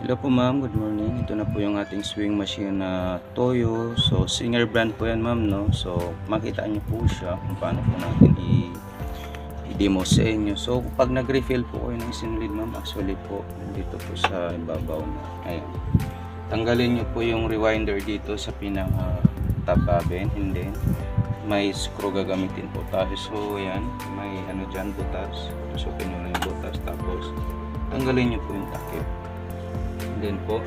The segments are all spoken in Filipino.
Hello po ma'am, good morning. Ito na po yung ating swing machine na Toyo. So Singer brand po yan ma'am, no? So makita niyo po siya kung paano po natin i-demo sa inyo. So pag nag-refill po kayo ng sinulid ma'am, actually po dito po sa ibabaw na. Ayan. Tanggalin niyo po yung rewinder dito sa pinaka tab cabin, and then may screw gagamitin po tayo. So ayan, may ano dyan, butas. So pinuno yung butas, tapos tanggalin niyo po yung takip. Then po,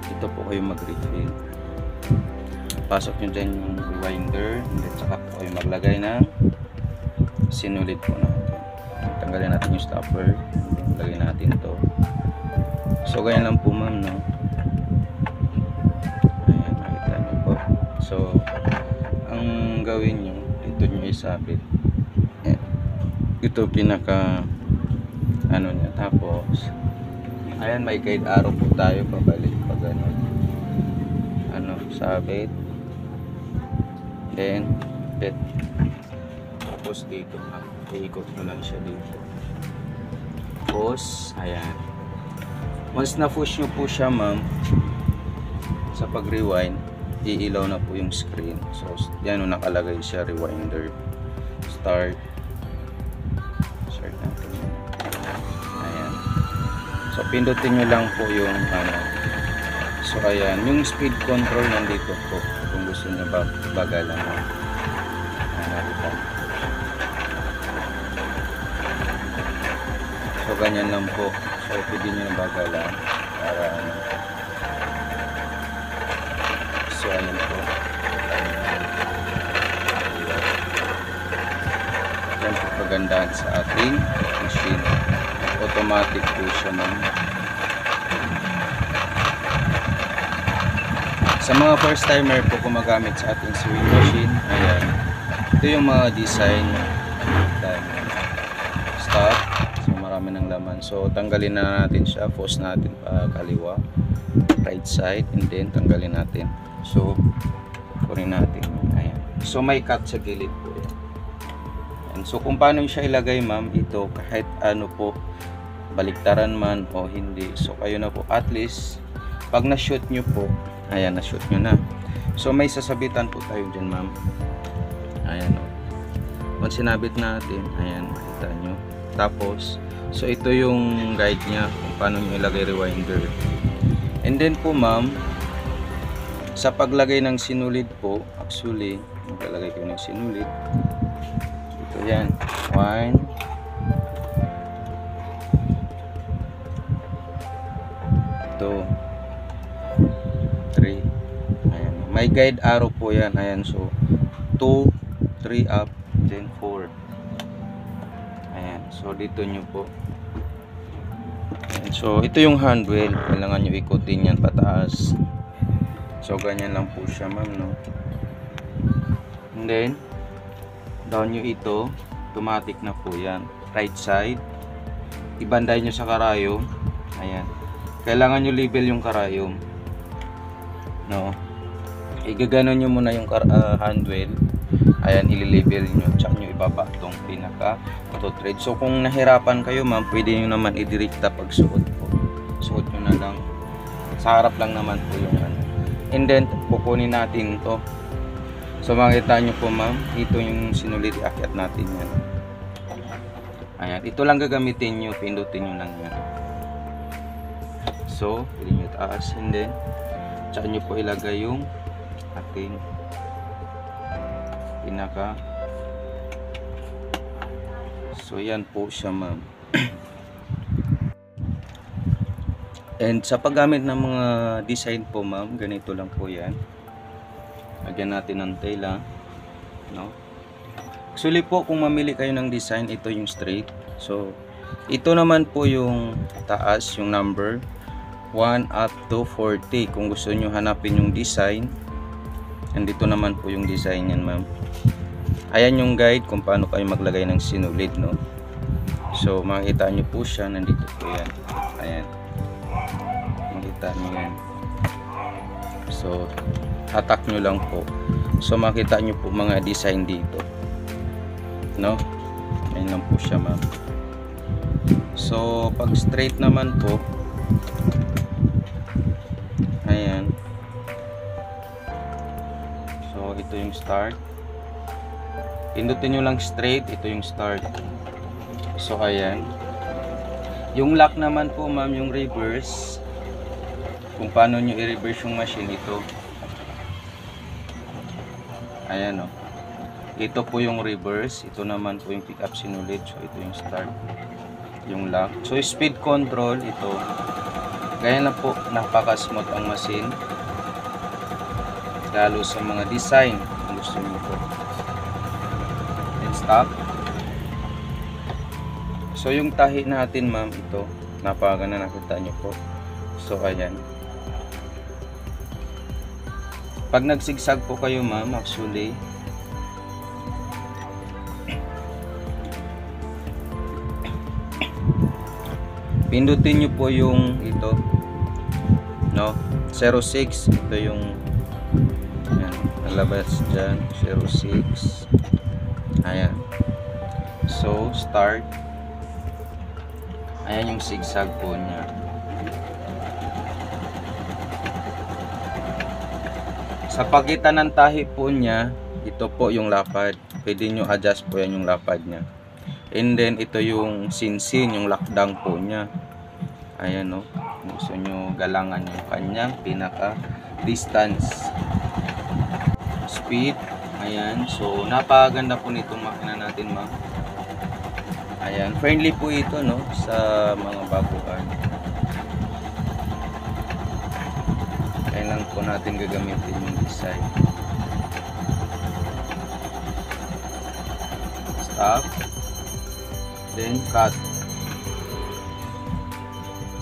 ito po kayo mag-refill. Pasok nyo dyan yung rewinder, and then saka po kayo maglagay ng sinulid po natin. Tanggalin natin yung stopper, lagay natin ito. So ganyan lang po ma'am, no? Ayan, nakita nyo po. So ang gawin nyo, ito nyo isabit. Ito pinaka ano nya, tapos ayan, may guide arrow po tayo pabalik pag ano, sabit, then bit, tapos dito iikot na lang siya dito, tapos ayan, once na push nyo po siya ma'am, sa pag rewind iilaw na po yung screen. So yan o, nakalagay siya rewinder start natin. So pindutin nyo lang po yung ano. So ayan, yung speed control nandito po kung gusto nyo bagalan. So ganyan lang po. So pwede nyo bagalan para ano. So ayan po. Yan po kagandahan sa ating machine. Automatic po siya ma'am. Sa mga first timer po gumagamit sa ating sewing machine, ayan, ito yung mga design. Stop. So marami ng laman. So tanggalin na natin siya, force natin pa kaliwa, right side, and then tanggalin natin. So kunin natin. Ayan. So may cut sa gilid po yan. And so kung paano siya ilagay ma'am, ito kahit ano po, baliktaran man o hindi, so kayo na po, at least pag na-shoot nyo po, ayan, na-shoot nyo na. So may sasabitan po tayo dyan ma'am. Ayan o, once sinabit natin, ayan, makita nyo. Tapos so ito yung guide nya kung paano nyo ilagay rewinder. And then po ma'am, sa paglagay ng sinulid po, actually maglalagay ko ng sinulid ito, yan, 1, 2, 3. Ayan. May guide arrow po yan. Ayan. So 2, 3 up, then 4. Ayan. So dito nyo po. Ayan. So ito yung hand wheel. Kailangan nyo ikutin yan pataas. So ganyan lang po siya ma'am, no? And then down nyo ito. Automatic na po yan. Right side. Ibanday nyo sa karayom. Ayan. Kailangan nyo label yung karayom, no? Igaganon nyo muna yung hand wheel. Ayan, ililabel nyo, tsaka nyo ibaba itong pinaka auto thread. So kung nahirapan kayo ma'am, pwede nyo naman idirekta pag suot po. Suot nyo na lang, sa harap lang naman po yung ano. And then kukunin natin to. So makita nyo po ma'am, ito yung sinulid, iakyat natin yan. Ayan, ito lang gagamitin nyo, pindutin nyo lang yan. So, pwede nyo taas, and then tsaka nyo po ilagay yung ating pinaka. So yan po siya ma'am. And sa paggamit ng mga design po ma'am, ganito lang po yan. Lagyan natin ng tela, no? Actually po, kung mamili kayo ng design, ito yung straight. So ito naman po yung taas, yung number 1 up to 40. Kung gusto nyo hanapin yung design, nandito naman po yung design yan ma'am. Ayan yung guide kung paano kayo maglagay ng sinulid, no? So makikita nyo po siya, nandito po yan. Ayan, makita nyo yan. So hatak nyo lang po. So makita nyo po mga design dito, no? Ayan lang po siya ma'am. So pag straight naman po, ito yung start. Pindutin nyo lang straight, ito yung start. So ayan. Yung lock naman po ma'am, yung reverse, kung paano nyo i-reverse yung machine, ito. Ayan o. Ito po yung reverse, ito naman po yung pick up sinulid. So ito yung start, yung lock. So speed control, ito. Gaya na po, napaka-smooth ang machine. Lalo sa mga design, kung gusto nyo po. And stop. So yung tahi natin ma'am, ito. Napakaganda, nakita nyo po. So ayan. Pag nagsigsag po kayo ma'am, actually, pindutin nyo po yung ito, no, 06. Ito yung ayan, nalabas dyan, 06. Ayan. So start. Ayan yung zigzag po niya. Sa pagitan ng tahi po niya, ito po yung lapad. Pwede nyo adjust po yan yung lapad niya. And then ito yung sinsin, yung lockdown po niya. Ayan no. Gusto nyo galangan yung kanyang pinaka distance. Speed. Ayan. So napakaganda po nitong makina natin ma'am. Ayan. Friendly po ito no sa mga baguhan. Kailangan po natin gagamitin yung design. Stop. Then cut.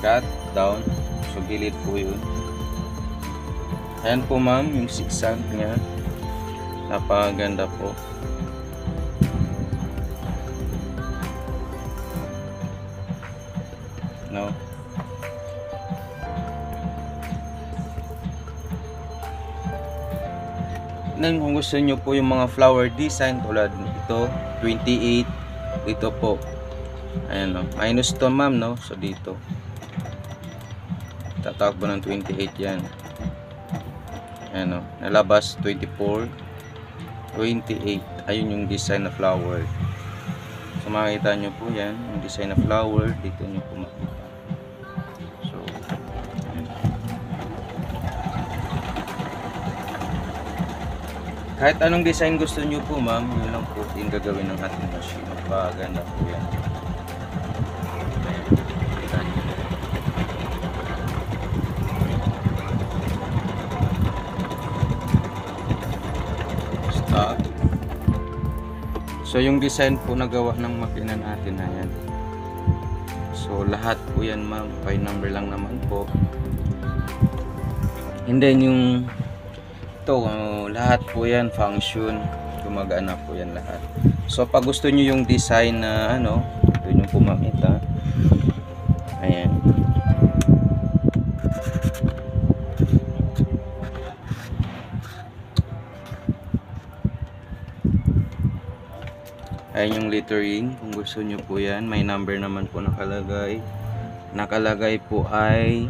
Cut down. So gilid po yun. Ayan po ma'am yung zigzag niya. Napakaganda po. No. Then kung gusto nyo po yung mga flower design tulad ito, 28 dito po. Ayan no. Minus to ma'am no. So dito. Tatakbo ng 28 yan. Ayan no. Nalabas 24, 28. Ayun yung design na flower. So makikita nyo po yan. Yung design na flower. Dito nyo po makita. So ayan. Kahit anong design gusto nyo po ma'am, yun lang po yung gagawin ng ating machine. Napakaganda po yan. Stop. So yung design po nagawa ng makina natin na yan. So lahat po yan ma'am, by number lang naman po. And then yung ito, lahat po yan function, gumagana po yan lahat. So pag gusto nyo yung design na ano, ito nyo po makita. Ayan. Ayan yung lettering, kung gusto nyo po yan. May number naman po nakalagay. Nakalagay po ay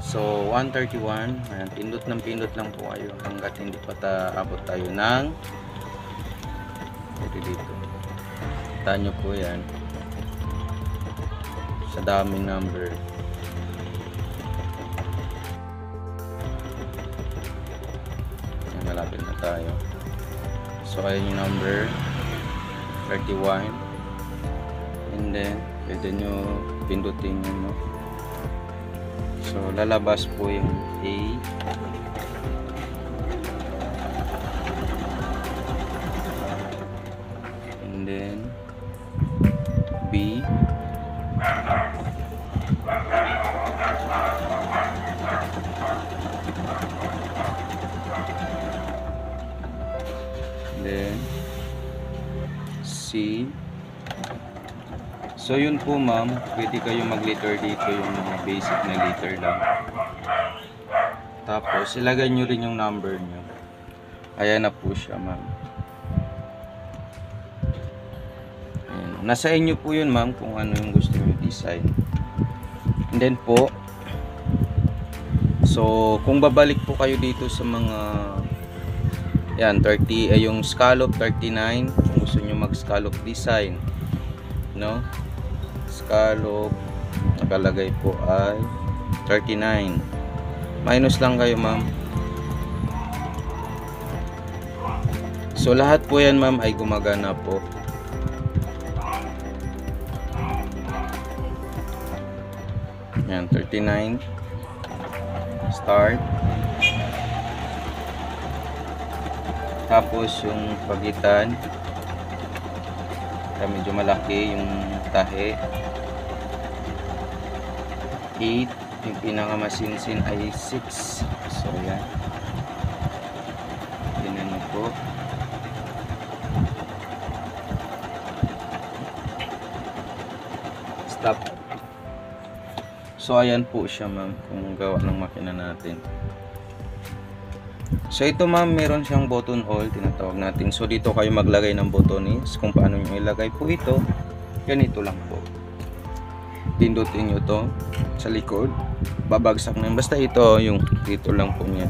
so 131. Ayan, pindot ng pindot lang po kayo hanggat hindi pa abot tayo ng dito. Kita nyo po yan sa daming number. Ayan, malapit na tayo. So ayan yung number 31. And then pwede nyo pindutin yan no. So lalabas po yung A. And then B. And then C. So yun po ma'am, pwede kayo mag-letter dito yung mga basic na letter lang. Tapos ilagay nyo rin yung number nyo. Ayan na po siya ma'am. Nasa inyo po yun ma'am kung ano yung gusto nyo design. And then po, so kung babalik po kayo dito sa mga Yan, 30 ay yung scallop 39 kung gusto nyo mag scallop design, no? Scallop nakalagay po ay 39. Minus lang kayo, ma'am. So lahat po yan, ma'am, ay gumagana po. Yan, 39. Start. Tapos yung pagitan, medyo malaki yung tahe. 8. Yung pinakamasinsin ay 6. So yan. Tingnan mo po. Stop. So ayan po siya, ma'am, kung gawa ng makina natin. So ito, ma'am, meron siyang button all, tinatawag natin. So dito kayo maglagay ng buttones. Kung paano nyo ilagay po ito, ganito lang po. Pindutin nyo to sa likod, babagsak na. Basta ito, yung dito lang po niya.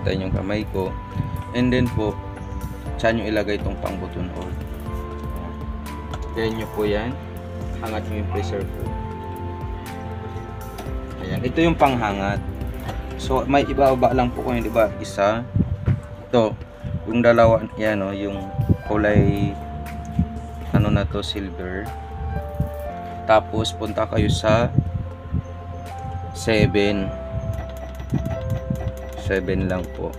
Kita yung kamay ko. And then po, saan nyo ilagay itong pang button all. Kaya nyo po yan. Hangat nyo yung pressure po. Ayan. Ito yung panghangat. So may iba-iba lang po kung di ba? Isa. Ito, yung dalawa, yan o, yung kulay ano na to, silver. Tapos punta kayo sa 7. 7 lang po.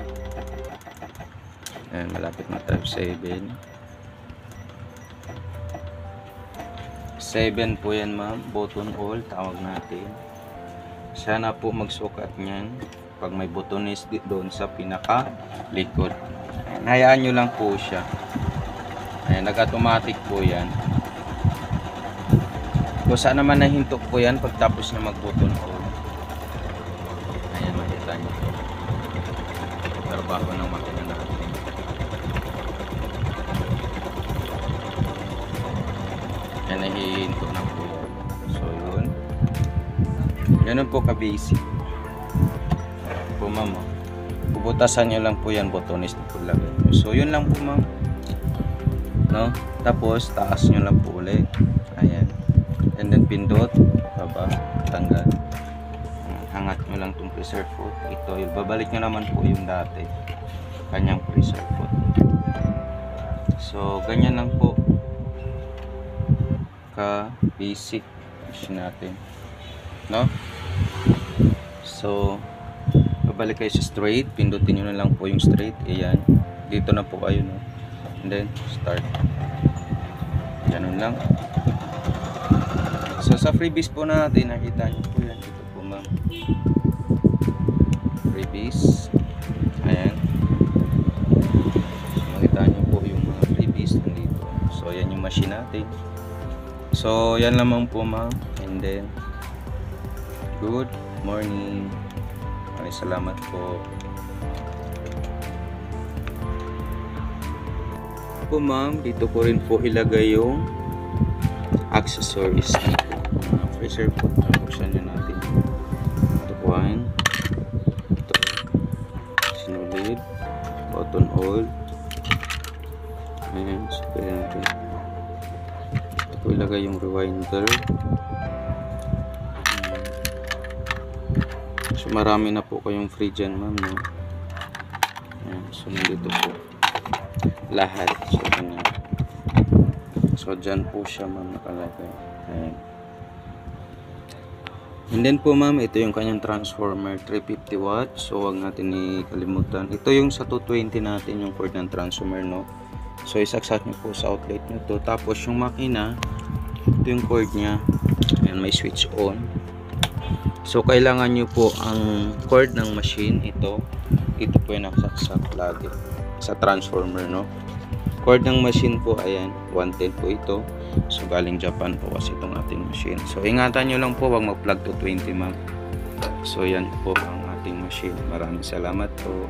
Ayan, malapit na tayo 7. 7 po yan, ma'am. Button all, tawag natin. Sana po magsukat niyan pag may buttones doon sa pinaka likod. Ayan, hayaan nyo lang po siya. Ayan, nag-automatic po yan. Kung saan naman nahinto po yan pagtapos na mag-button all. Ayan, makita nyo po. Trabaho ng makina natin. Ayan, nahihinto na po yan. So yun. Ganun po ka-basic. Po, ma'am. Puputasan nyo lang po yan, buttones na po lagay. So yun lang po, ma'am. No? Tapos taas nyo lang po ulit. Ayan. And then pindot, baba, tanggal. Hangat nyo lang itong pressure foot. Ito, babalik nyo naman po yung dati. Kanyang pressure foot. So ganyan lang po ka-basic natin. No? So babalik kayo sa straight, pindutin nyo na lang po yung straight. Ayan, dito na po kayo, no? And then start. Ganun lang. So sa freebies po natin, nakita nyo po yan. Ito po, ma'am, freebies. Ayan, so, nakita nyo po yung mga freebies nandito. So ayan yung machine natin. So yan lamang po, ma'am. And then good morning. Maraming salamat po. Po, ma'am, dito ko rin po ilagay yung accessories. Pressure po. Buksan nyo natin. Ito po, ito sinulid, button all. Ayan, so kaya natin. Ito po ilagay yung rewinder. So marami na po kayong free dyan, ma'am, no? Ayan, so nandito po lahat. So ganyan. So dyan po siya, ma'am, nakalagay. Ayan. And then po, ma'am, ito yung kanyang transformer, 350 watts. So wag natin ikalimutan. Ito yung sa 220 natin, yung cord ng transformer, no? So isaksak nyo po sa outlet nyo to. Tapos yung makina, ito yung cord nya. Ayan, may switch on. So kailangan nyo po ang cord ng machine, ito po yung nakasaksak lagi sa transformer, no? Cord ng machine po, ayan, 110 po ito. So galing Japan po kasi itong ating machine. So ingatan nyo lang po, wag mag plug to 20, ma'am. So yan po ang ating machine. Maraming salamat po.